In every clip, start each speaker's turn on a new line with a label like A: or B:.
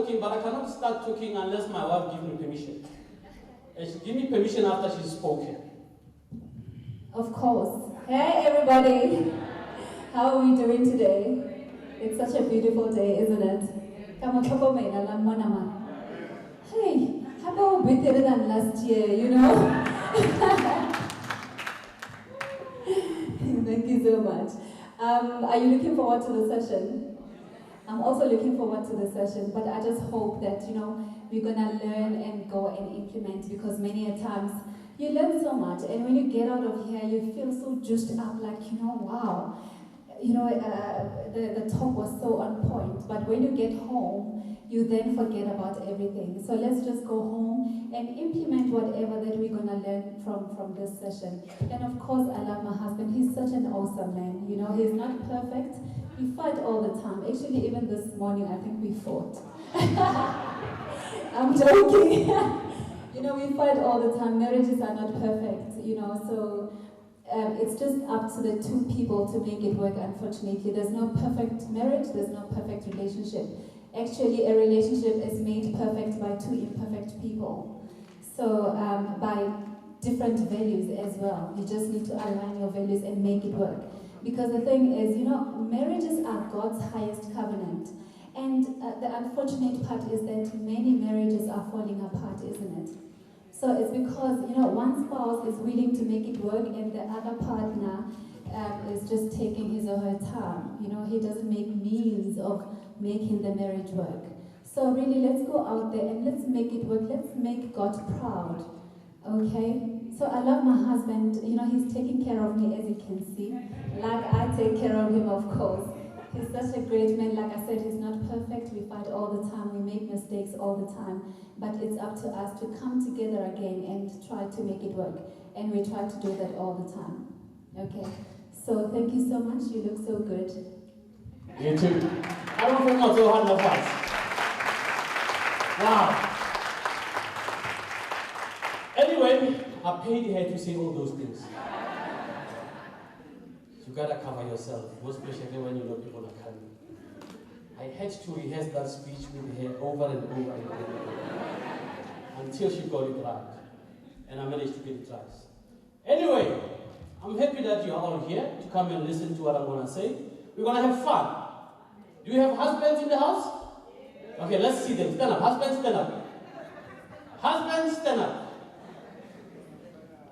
A: talking, but I cannot start talking unless my wife gives me permission. And she gives me permission after she's spoken.
B: Of course. Hey everybody! How are we doing today? It's such a beautiful day, isn't it? Hey, how about we better than last year, you know? Thank you so much. Are you looking forward to the session? I'm also looking forward to the session, but I just hope that, we're gonna learn and go and implement, because many a times you learn so much, and when you get out of here, you feel so juiced up, like, wow. The talk was so on point, but when you get home, you then forget about everything. So let's just go home and implement whatever that we're going to learn from this session. And of course, I love my husband. He's such an awesome man. He's not perfect. We fight all the time. Actually, even this morning, I think we fought. I'm joking. We fight all the time. Marriages are not perfect, so it's just up to the two people to make it work, unfortunately. There's no perfect marriage, there's no perfect relationship. Actually, a relationship is made perfect by two imperfect people. So, by different values as well. You just need to align your values and make it work. Because the thing is, marriages are God's highest covenant. And the unfortunate part is that many marriages are falling apart, isn't it? So it's because, one spouse is willing to make it work and the other partner is just taking his or her time. He doesn't make means of making the marriage work. So really, let's go out there and let's make it work. Let's make God proud, okay? So I love my husband. He's taking care of me, as you can see. Like I take care of him, of course. He's such a great man. Like I said, he's not perfect. We fight all the time. We make mistakes all the time. But it's up to us to come together again and try to make it work. And we try to do that all the time. Okay? So thank you so much. You look so good.
A: You too. I don't think I'll do 100 fights. Wow. Anyway, I paid her to say all those things. You gotta cover yourself, most especially when you know people are coming. I had to rehearse that speech with her over and over and over until she got it right. And I managed to get it right. Anyway, I'm happy that you are all here to come and listen to what I'm gonna say. We're gonna have fun. Do you have husbands in the house? Okay, let's see them. Stand up. Husbands, stand up. Husbands, stand up.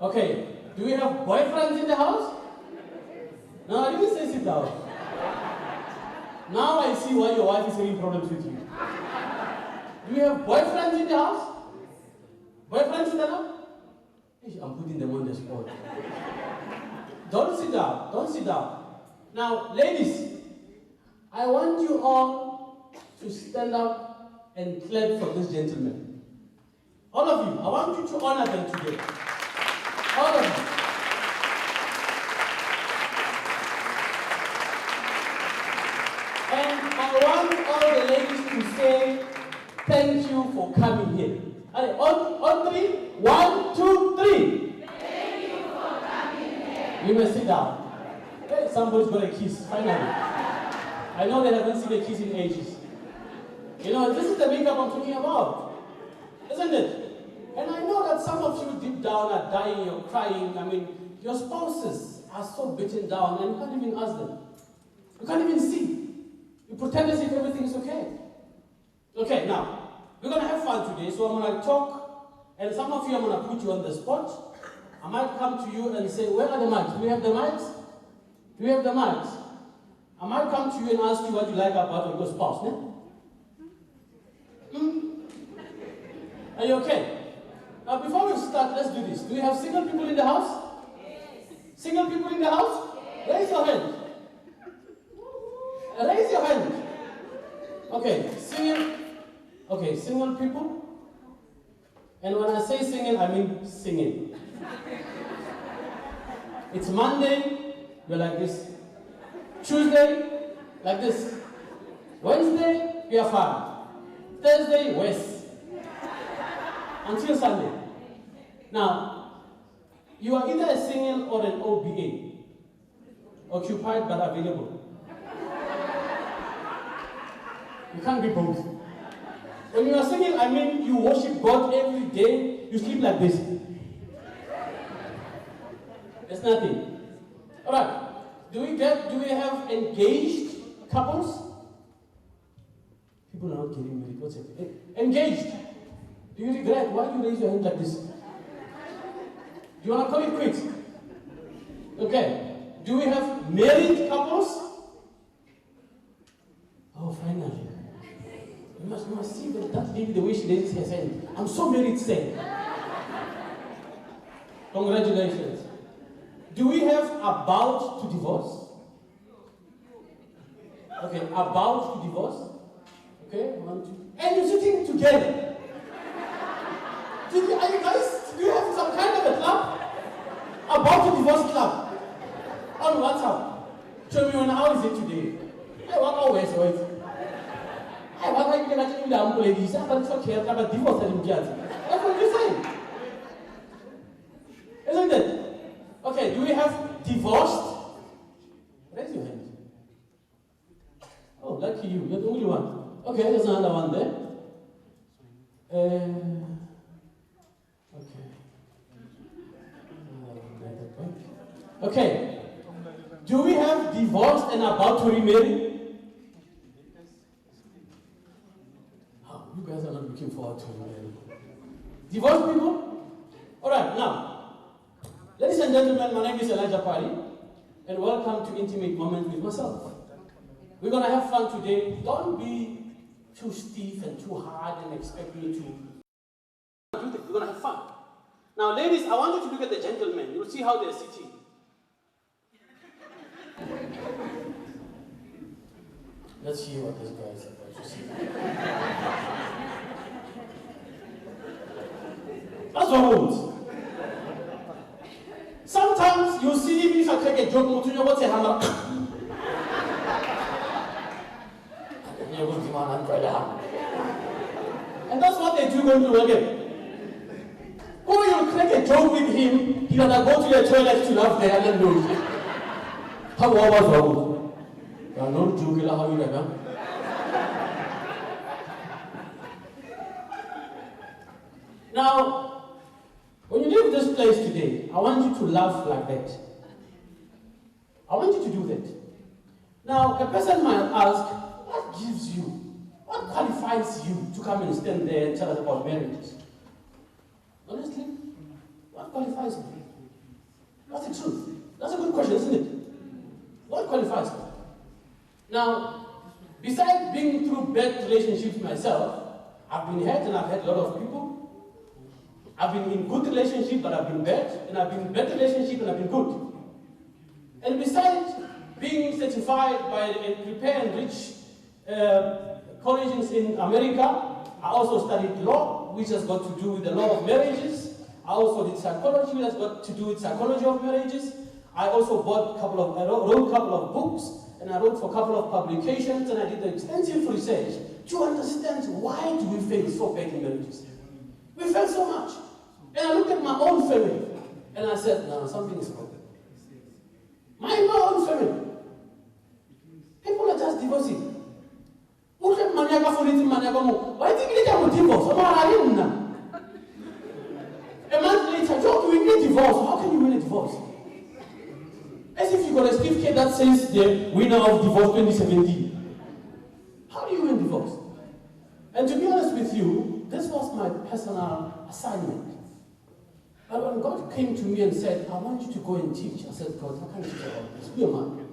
A: Okay, do we have boyfriends in the house? No, I didn't say sit down. Now I see why your wife is having problems with you. Do you have boyfriends in the house? Boyfriends stand up? I'm putting them on the spot. Don't sit down. Don't sit down. Now, ladies, I want you all to stand up and clap for this gentleman. All of you, I want you to honor them today. All of you. And I want all the ladies to say thank you for coming here. On three. 1, 2, 3.
B: Thank you for coming here.
A: You may sit down. Hey, somebody's got a kiss, finally. I know they haven't seen a kiss in ages. This is the makeup I'm talking about. Isn't it? And I know that some of you deep down are dying, you're crying. I mean, your spouses are so beaten down and you can't even ask them. You can't even see. You pretend as if everything's okay. Okay, now, we're going to have fun today, so I'm going to talk, and some of you I'm going to put you on the spot. I might come to you and say, where are the mics? Do we have the mics? Do we have the mics? I might come to you and ask you what you like about your spouse, ne? Are you okay? Now, before we start, let's do this. Do we have single people in the house? Yes. Single people in the house? Yes. Raise your hand. Raise your hand. Okay, single people. And when I say singing, I mean singing. It's Monday, you're like this. Tuesday, like this. Wednesday, we are fine. Thursday, west. Until Sunday. Now, you are either a single or an OBA. Occupied but available. You can't be both. When you are single, I mean you worship God every day, you sleep like this. There's nothing. Alright. Do we have engaged couples? People are not getting married. What's it? Engaged. Do you regret? Why do you raise your hand like this? Do you want to call it quits? Okay. Do we have married couples? Oh, finally. You must see that lady, the way she raises her hand. I'm so married today. Congratulations. Do we have about to divorce? Okay, about to divorce. Okay, 1, 2. And you're sitting together. Are you guys, do you have some kind of a club? About to divorce club? On WhatsApp. Show me how is it today? I want always wait. I want to get the ladies, but it's okay, about divorce and that's what you're saying. Isn't it? Okay, do we have divorced? Raise your hand. Oh, lucky you. You're the only one. Okay, there's another one there. Okay. Do we have divorced and about to remarry? Oh, you guys are not looking forward to remarry. Divorced people? Alright, now. Ladies and gentlemen, my name is Padi, and welcome to Intimate Moments with myself. We're going to have fun today. Don't be too stiff and too hard and expect me to do this. We're going to have fun. Now, ladies, I want you to look at the gentlemen. You'll see how they're sitting. Let's see what this guy is about to see. That's what I want. Sometimes you see, even if I take a joke, you what's a hammer? And that's what they do going to work again. Or you'll crack a joke with him, he'll go to the toilet to laugh there and then lose. How was wrong? You are not joking, how you like. Now, when you leave this place today, I want you to laugh like that. I want you to do that. Now, a person might ask, what gives you, what qualifies you to come and stand there and tell us about marriages? Honestly, what qualifies me? That's the truth. That's a good question, isn't it? What qualifies me? Now, besides being through bad relationships myself, I've been hurt and I've hurt a lot of people. I've been in good relationship, but I've been bad, and I've been in bad relationship, and I've been good. And besides being certified by a Prepare and Rich colleges in America, I also studied law, which has got to do with the law of marriages. I also did psychology, which has got to do with psychology of marriages. I also wrote a couple of books, and I wrote for a couple of publications, and I did extensive research to understand why do we fail so bad in marriages. We fail so much. And I looked at my own family, and I said, no, something is wrong. My own family. People are just divorcing. Why do you get a divorce? A month later, Joe, we need a divorce. How can you win a divorce? As if you got a certificate that says the winner of divorce 2017. How do you win divorce? And to be honest with you, this was my personal assignment. But when God came to me and said, I want you to go and teach, I said, God, how can you teach about this? Be a man.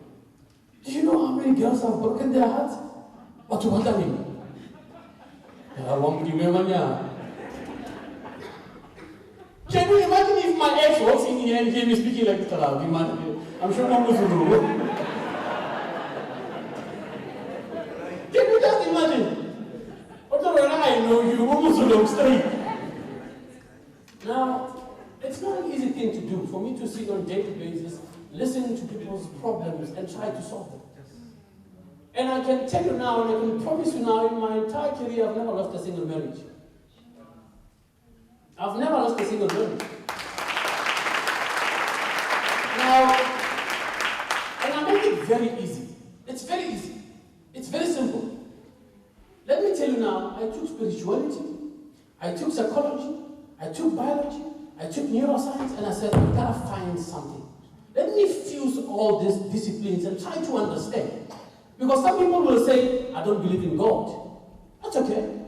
A: Do you know how many girls have broken their hearts? What you want to do? Can you imagine if my ex walks in here and hear me speaking like this? I'm sure no one will do. Can you just imagine? I know you almost look straight. Now, it's not an easy thing to do for me to sit on a daily basis, listen to people's problems and try to solve them. And I can tell you now, and I can promise you now, in my entire career, I've never lost a single marriage. I've never lost a single marriage. Now, and I make it very easy. It's very easy. It's very simple. Let me tell you now, I took spirituality, I took psychology, I took biology, I took neuroscience, and I said, I've got to find something. Let me fuse all these disciplines and try to understand. Because some people will say, I don't believe in God. That's okay.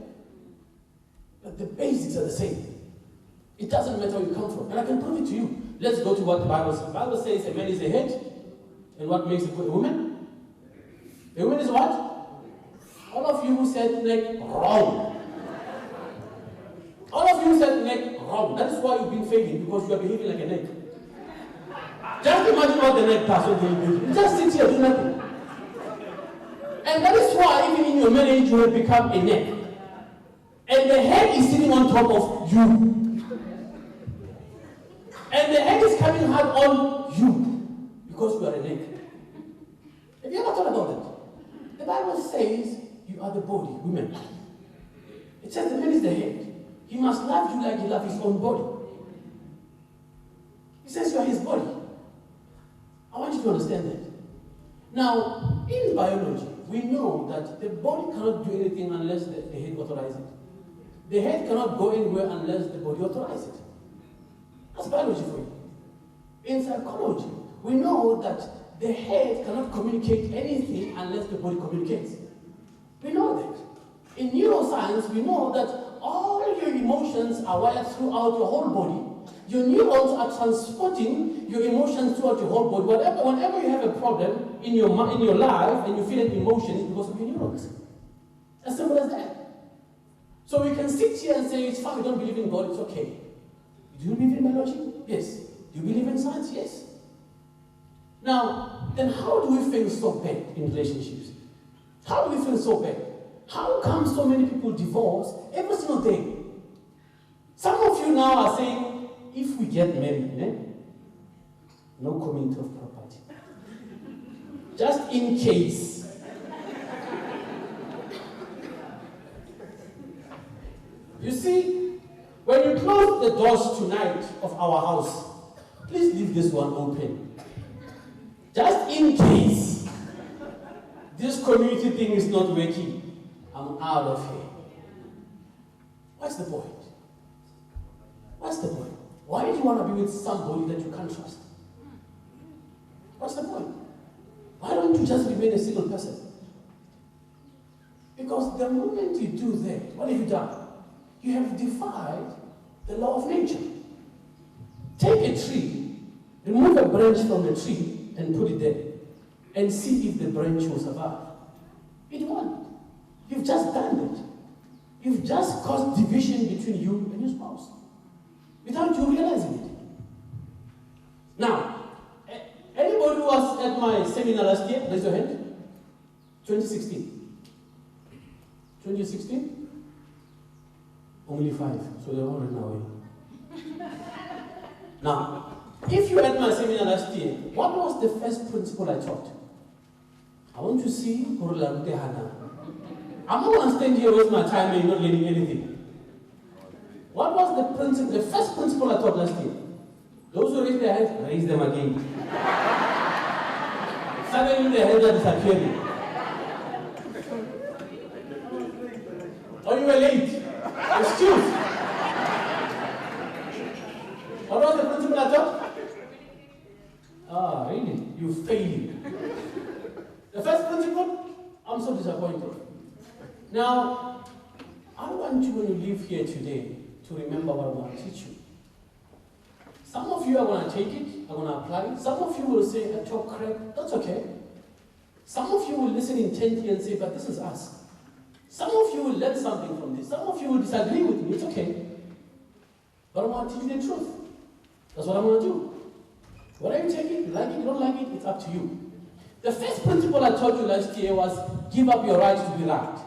A: But the basics are the same. It doesn't matter where you come from. And I can prove it to you. Let's go to what the Bible says. The Bible says a man is the head. And what makes a woman? A woman is what? All of you who said neck, wrong. All of you said neck, wrong. That is why you've been failing, because you are behaving like a neck. Just imagine what the neck does when you just sit here, do nothing. And that is why even in your marriage you have become a neck. And the head is sitting on top of you. And the head is coming hard on you because you are a neck. Have you ever thought about that? The Bible says you are the body, women. It says the man is the head. He must love you like he loves his own body. He says you are his body. I want you to understand that. Now, in biology, we know that the body cannot do anything unless the head authorizes it. The head cannot go anywhere unless the body authorizes it. That's biology for you. In psychology, we know that the head cannot communicate anything unless the body communicates. We know that. In neuroscience, we know that all your emotions are wired throughout your whole body. Your neurons are transporting your emotions throughout your whole body. Whenever you have a problem in your life and you feel an emotion, it's because of your neurons. As simple as that. So we can sit here and say, it's fine, we don't believe in God, it's okay. Do you believe in biology? Yes. Do you believe in science? Yes. Now, then how do we feel so bad in relationships? How do we feel so bad? How come so many people divorce every single day? Some of you now are saying, if we get married, no comment of property. Just in case. You see, when you close the doors tonight of our house, please leave this one open. Just in case this community thing is not working, I'm out of here. What's the point? What's the point? Why do you want to be with somebody that you can't trust? What's the point? Why don't you just remain a single person? Because the moment you do that, what have you done? You have defied the law of nature. Take a tree, remove a branch from the tree and put it there, and see if the branch will survive. It won't. You've just done it. You've just caused division between you and your spouse without you realizing it. Now, anybody who was at my seminar last year, raise your hand. 2016. 2016? Only 5, so they're all running away. Now, if you had my seminar last year, what was the first principle I taught? I want to see Kurula Rutehana. I'm not going to stand here waste my time and you're not learning anything. What was the principle, the first principle I taught last year? Those who raise their hands, raise them again. Suddenly their hands are disappearing. Oh, you were late. Excuse. What was the principle I taught? Ah, really? You failed. The first principle? I'm so disappointed. Now, I want you when you leave here today to remember what I'm going to teach you. Some of you are going to take it, are going to apply it. Some of you will say, I talk crap. That's okay. Some of you will listen intently and say, but this is us. Some of you will learn something from this. Some of you will disagree with me. It's okay. But I'm going to teach you the truth. That's what I'm going to do. Whether you take it, you like it, you don't like it, it's up to you. The first principle I taught you last year was give up your right to be right.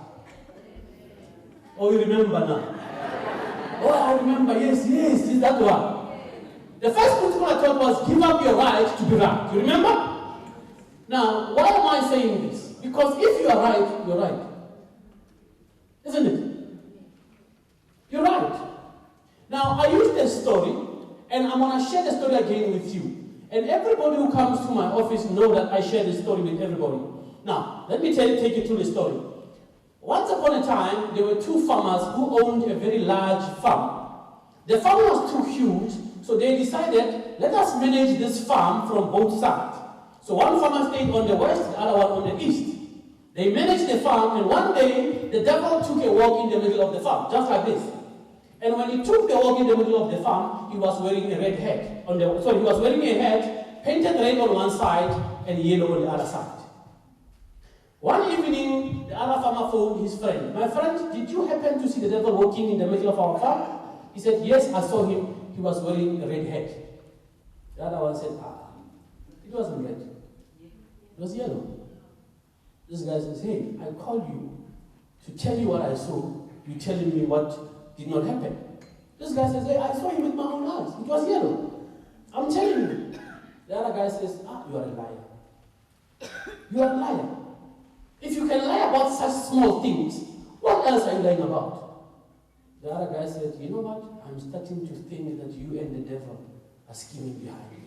A: Oh, you remember now? Oh, I remember. Yes, it's that one. The first principle I taught was give up your right to be right. You remember? Now, why am I saying this? Because if you are right, you're right. Isn't it? You're right. Now, I used a story, and I'm going to share the story again with you. And everybody who comes to my office know that I share the story with everybody. Now, let me take you through the story. Once upon a time, there were two farmers who owned a very large farm. The farm was too huge, so they decided, let us manage this farm from both sides. So one farmer stayed on the west, the other one on the east. They managed the farm, and one day, the devil took a walk in the middle of the farm, just like this. And when he took the walk in the middle of the farm, he was wearing a red hat. He was wearing a hat, painted red on one side, and yellow on the other side. One evening, the other farmer phoned his friend. My friend, did you happen to see the devil walking in the middle of our farm? He said, yes, I saw him. He was wearing a red hat. The other one said, it wasn't red. It was yellow. This guy says, hey, I called you to tell you what I saw. You're telling me what did not happen. This guy says, hey, I saw him with my own eyes. It was yellow. I'm telling you. The other guy says, you are a liar. You are a liar. If you can lie about such small things, what else are you lying about? The other guy said, you know what? I'm starting to think that you and the devil are scheming behind me.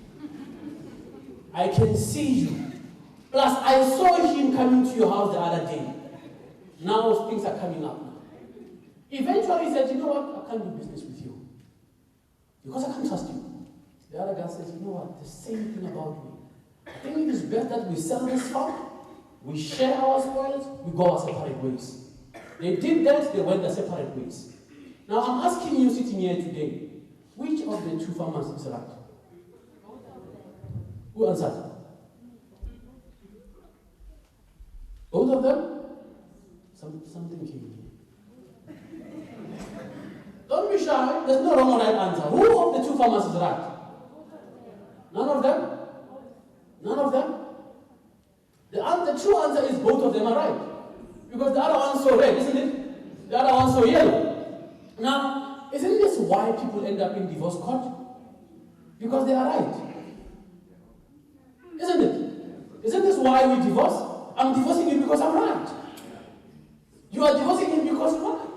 A: I can see you. Plus, I saw him coming to your house the other day. Now things are coming up now. Eventually he said, you know what? I can't do business with you. Because I can't trust you. The other guy says, you know what? The same thing about me. I think it is best that we sell this farm. We share our spoils, we go our separate ways. They did that, they went their separate ways. Now I'm asking you sitting here today, which of the two farmers is right? Who answered? Both of them? Something came here. Don't be shy, there's no wrong or right answer. Who of the two farmers is right? None of them? None of them? The true answer is both of them are right. Because the other one's so red, isn't it? The other one's so yellow. Now, isn't this why people end up in divorce court? Because they are right. Isn't it? Isn't this why we divorce? I'm divorcing you because I'm right. You are divorcing him because you're right.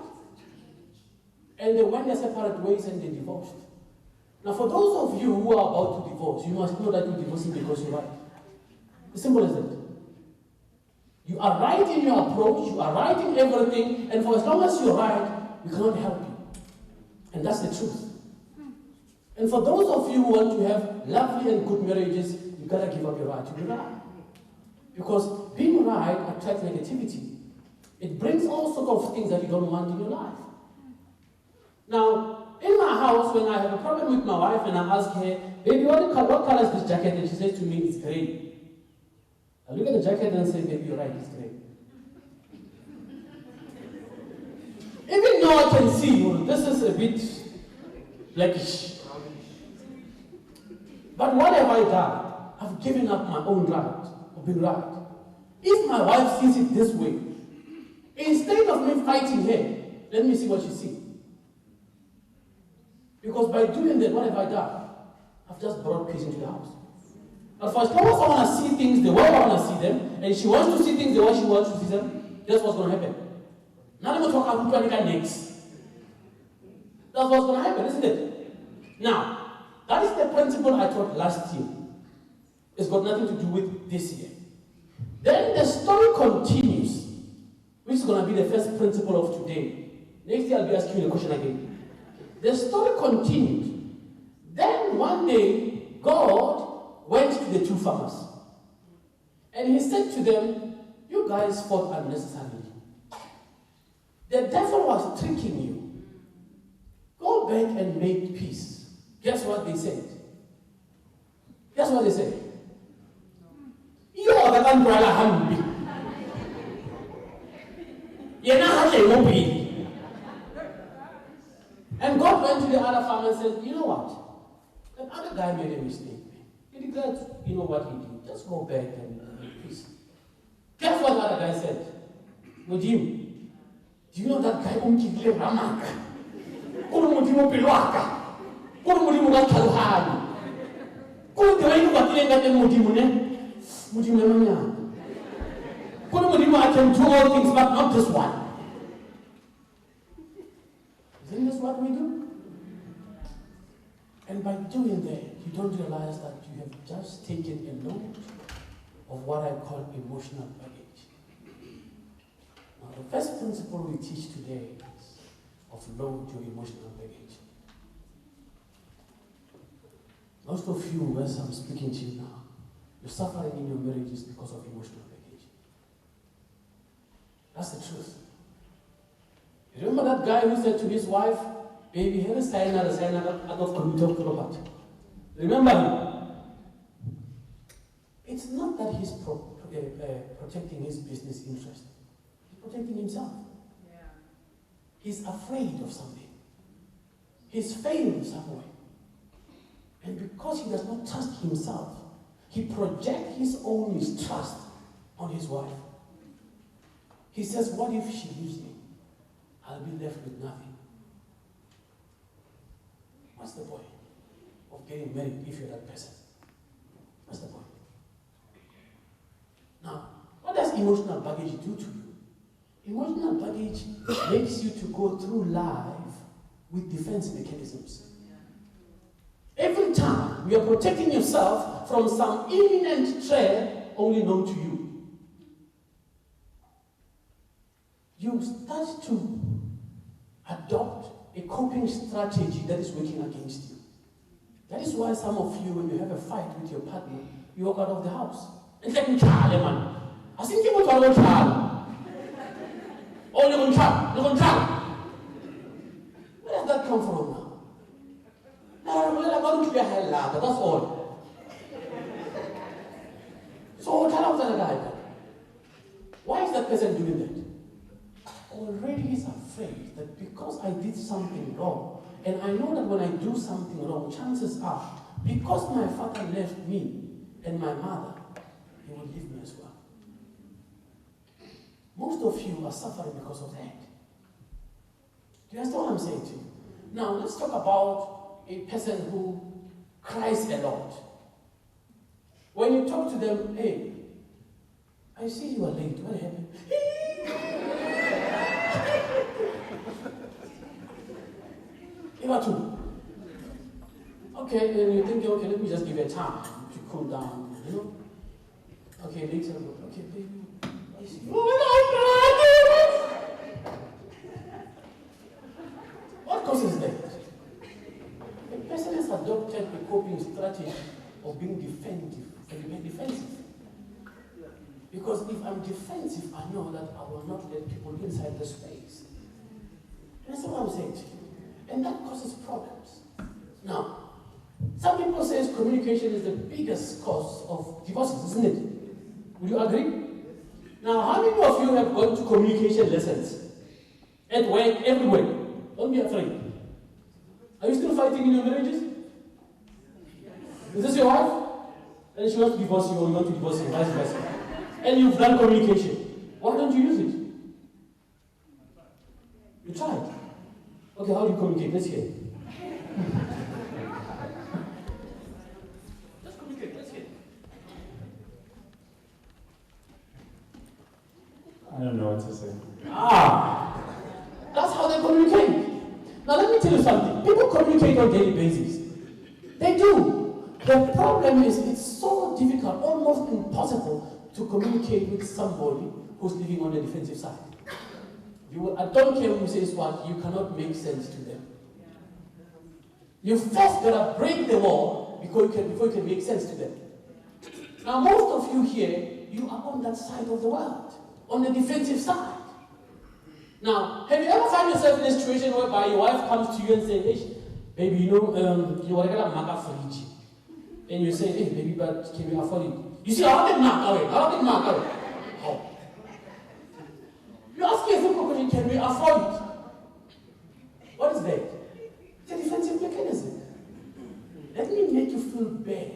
A: And they went their separate ways and they divorced. Now, for those of you who are about to divorce, you must know that you're divorcing because you're right. It's simple as that. You are right in your approach, you are right in everything, and for as long as you're right, we cannot help you. And that's the truth. And for those of you who want to have lovely and good marriages, you gotta give up your right to be right. Because being right attracts negativity. It brings all sorts of things that you don't want in your life. Now, in my house, when I have a problem with my wife and I ask her, baby, what color is this jacket? And she says to me, it's gray. I look at the jacket and say, baby, you're right, it's gray. Even though I can see, this is a bit blackish. But what have I done? I've given up my own right of being right. If my wife sees it this way, instead of me fighting her, let me see what she sees. Because by doing that, what have I done? I've just brought peace into the house. But for as long as I want to see things the way I want to see them, and she wants to see things the way she wants to see them, that's what's going to happen. Now let me talk about next. That's what's going to happen, isn't it? Now, that is the principle I taught last year. It's got nothing to do with this year. Then the story continues, which is going to be the first principle of today. Next year I'll be asking you the question again. The story continued. Then one day, God went to the two farmers. And he said to them, you guys fought unnecessarily. The devil was tricking you. Go back and make peace. Guess what they said? Guess what they said? You are the umbrella hambi. You're not having no. And God went to the other farmer and said, you know what? That other guy made a mistake. He declared, you know what he did. Just go back and make peace. Guess what the other guy said? Mudim, do you know that guy umkile ramaka? Kuru mudimu pilwaka. Kuru mudimu gakalhani. Kuru tiwainu batile ngate mudimu ne? Mudimu emanya. Kuru mudimu I can do all things but not this one. Isn't this what we do? And by doing that, you don't realize that you have just taken a load of what I call emotional baggage. Now The first principle we teach today is offload your emotional baggage. Most of you, as I'm speaking to you now, you're suffering in your marriages because of emotional baggage. That's the truth. You remember that guy who said to his wife, baby, here is sign out of computer property. Remember him? It's not that he's protecting his business interest. He's protecting himself. Yeah. He's afraid of something. He's failing somewhere. And because he does not trust himself, he projects his own mistrust on his wife. He says, what if she leaves me? I'll be left with nothing. What's the point of getting married if you're that person? What's the point? Now, what does emotional baggage do to you? Emotional baggage makes you to go through life with defense mechanisms. Every time you are protecting yourself from some imminent threat only known to you. You start to adopt a coping strategy that is working against you. That is why some of you, when you have a fight with your partner, you walk out of the house. It's like, man. I think you want to child. Oh, you're going to child. Where does that come from now? No, that's all. So, why is that person doing that? Already he's afraid that because I did something wrong, and I know that when I do something wrong, chances are, because my father left me and my mother, he will leave me as well. Most of you are suffering because of that. Do you understand what I'm saying to you? Now, let's talk about a person who cries a lot. When you talk to them, hey, I see you are late. What happened? Okay, then you think, okay, let me just give you a time to cool down, you know? Okay, later, okay, baby, I see you. What causes that? A person has adopted a coping strategy of being defensive. Because if I'm defensive, I know that I will not let people inside the space. That's what I'm saying to you. And that causes problems. Now, some people say communication is the biggest cause of divorces, isn't it? Would you agree? Now, how many of you have gone to communication lessons? At work, everywhere. Don't be afraid. Are you still fighting in your marriages? Is this your wife? And she wants to divorce you or you want to divorce her, vice versa. And you've done communication. Why don't you use it? You tried. Okay, how do you communicate? Let's hear. Just communicate. Let's hear.
C: I don't know what to say.
A: That's how they communicate. Now let me tell you something. People communicate on a daily basis. They do. The problem is it's so difficult, almost impossible to communicate with somebody who's living on the defensive side. I don't care who says what, you cannot make sense to them. You first gotta break the wall before you can make sense to them. Now most of you here, you are on that side of the world, on the defensive side. Now, have you ever found yourself in a situation whereby your wife comes to you and says, hey, baby, you want to get a maca fridge? And you say, hey, baby, but can we afford it? You say, how did maca away? How? You ask a simple question, can we afford it? What is that? It's a defensive mechanism. Let me make you feel bad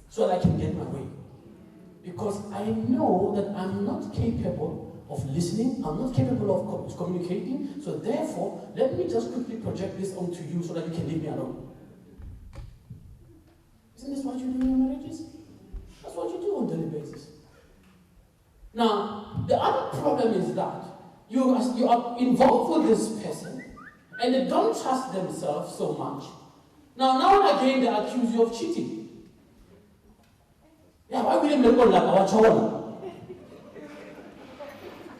A: so that I can get my way. Because I know that I'm not capable of listening, I'm not capable of communicating, so therefore, let me just quickly project this onto you so that you can leave me alone. Isn't this what you do in your marriages? That's what you do on a daily basis. Now, the other problem is that you are involved with this person and they don't trust themselves so much. Now and again, they accuse you of cheating. Yeah, why would you make all that?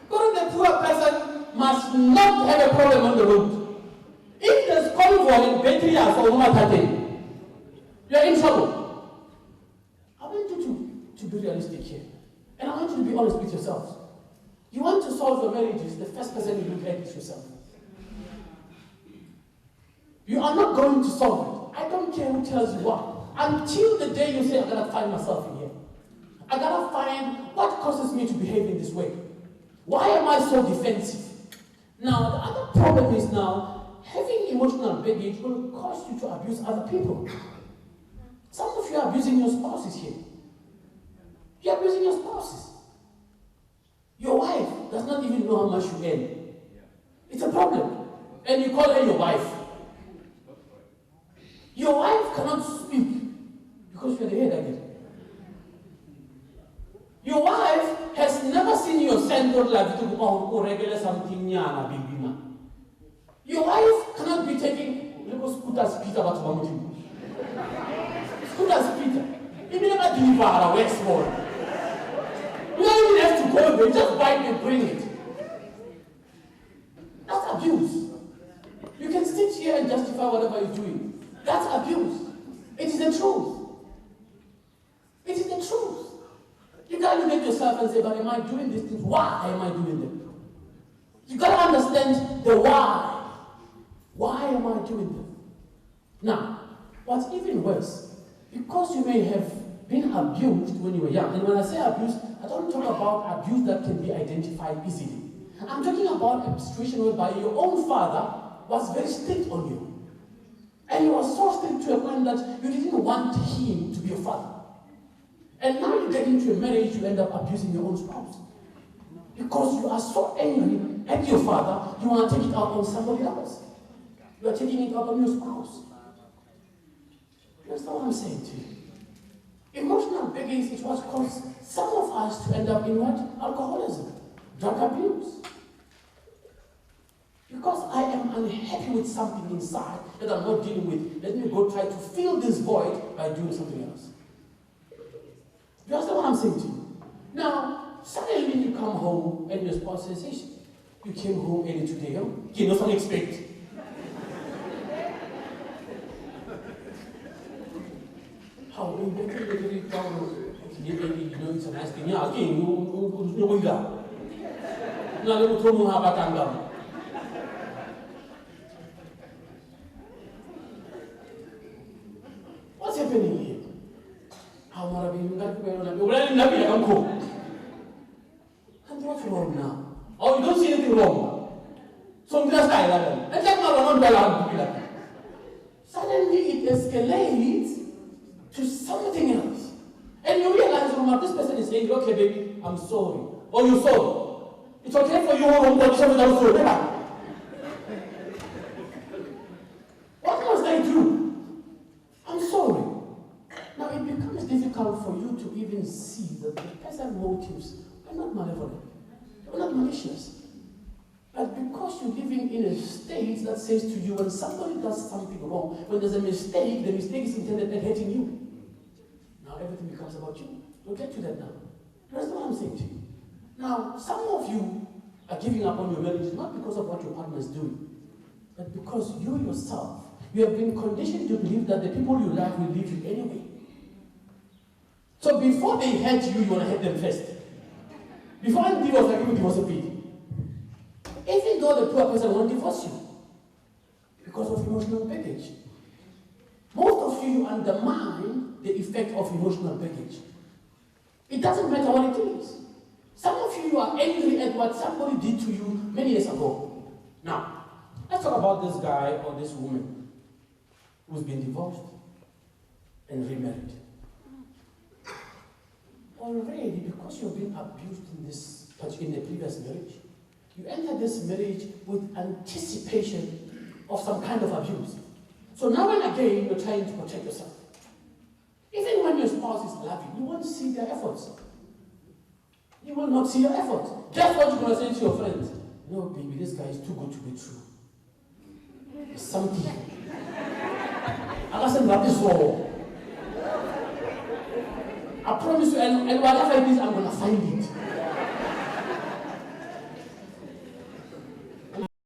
A: But the poor person must not have a problem on the road. If there's convoy in battery or Umatate, you're in trouble. I want you to be realistic here. And I want you to be honest with yourselves. You want to solve your marriages, the first person you look at is yourself. You are not going to solve it. I don't care who tells you what. Until the day you say, I gotta find myself in here. I gotta find what causes me to behave in this way. Why am I so defensive? Now, the other problem is now, having emotional baggage will cause you to abuse other people. Some of you are abusing your spouses here. You're abusing your spouses. Your wife does not even know how much you earn. It's a problem. And you call her your wife. Your wife cannot speak because you're the head again. Your wife has never seen your center like to go regular something. Your wife cannot be taking little scooter speed about one. Scooter speed. You never deliver her a Westmore. You don't even have to go there, just buy it and bring it. That's abuse. You can sit here and justify whatever you're doing. That's abuse. It is the truth. It is the truth. You gotta look at yourself and say, but am I doing these things? Why am I doing them? You gotta understand the why. Why am I doing them? Now, what's even worse, because you may have been abused when you were young, and when I say abuse, I don't talk about abuse that can be identified easily. I'm talking about a situation whereby your own father was very strict on you. And he was so strict to a point that you didn't want him to be your father. And now you get into a marriage, you end up abusing your own spouse. Because you are so angry at your father, you want to take it out on somebody else. You are taking it out on your spouse. That's not what I'm saying to you. Emotional baggage is what caused some of us to end up in what? Alcoholism, drug abuse. Because I am unhappy with something inside that I'm not dealing with, let me go try to fill this void by doing something else. You understand what I'm saying to you? Now, suddenly you come home and your spouse says, hey, you came home early today, huh? You know, don't expect. How do you get it? You know, it's a nice thing. Yeah, again, you know what you got. Now, let me tell you how about what's happening here? And what's wrong now? Oh, you don't see anything wrong. So just suddenly it escalates to something else. And you realize, this person is saying, okay, baby, I'm sorry. Oh, you're sorry. It's okay for you to what must I do? I'm sorry. Now it becomes difficult for you to even see that the person's motives are not malevolent. They're not malicious. But because you're living in a state that says to you, when somebody does something wrong, when there's a mistake, the mistake is intended at hurting you. Now everything becomes about you. We'll get to that now. That's what I'm saying to you. Now, some of you are giving up on your marriage not because of what your partner is doing, but because you yourself, you have been conditioned to believe that the people you love will leave you anyway. So before they hurt you, you want to hurt them first. Before I divorce, I give you divorce a bid. Even though the poor person won't divorce you because of emotional baggage. Most of you undermine the effect of emotional baggage. It doesn't matter what it is. Some of you are angry at what somebody did to you many years ago. Now, let's talk about this guy or this woman who's been divorced and remarried. Already, because you've been abused in the previous marriage, you enter this marriage with anticipation of some kind of abuse. So now and again, you're trying to protect yourself. Even when your spouse is loving, you won't see their efforts. You will not see your efforts. Guess what you're going to say to your friends? No, baby, this guy is too good to be true. There's something. I mustn't love this wall. I promise you, and whatever it is, I'm going to find it.